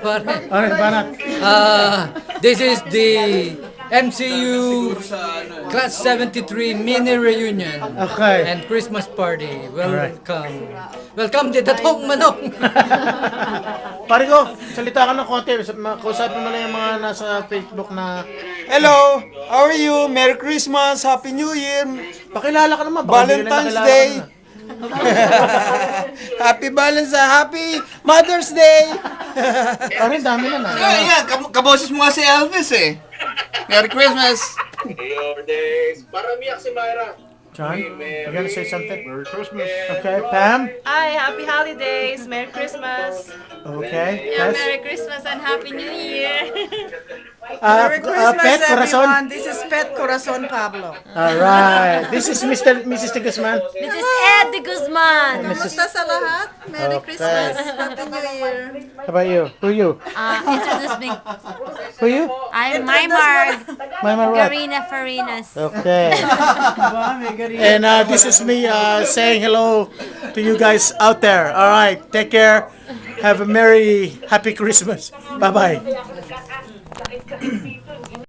pare. Okay, banat. This is the MCU Class 73 mini reunion Okay. and Christmas party. Welcome. Welcome to Tatong Manong. Pare ko, salita ka ng konti. Kausapin mo lang yung mga nasa Facebook na... Hello! How are you? Merry Christmas! Happy New Year! Pakilala ka naman. baka hindi nila Valentine's nakilala Day! ka na. Happy Mother's Day! Pare, dami na na. Ayan, kaboses mo nga si Elvis eh. Merry Christmas! Your days. Para umiyak si Myra. John, you gonna say something? Merry Christmas. Okay, Pam? Hi, happy holidays, Merry Christmas. Okay. Yeah, Yes. Merry Christmas and Happy New Year. Merry Christmas, Pet Corazon? everyone. This is Pet Corazon Pablo. Alright. This is Mrs. de Guzman. This is Ed de Guzman. Kamusta sa lahat? Merry Okay. Christmas. Happy New Year. How about you? Who you? Introduce me. Who you? I'm Maymar Mama what? Garina Farinas. Okay. And this is me saying hello to you guys out there. All right. Take care. Have a merry, happy Christmas. Bye-bye.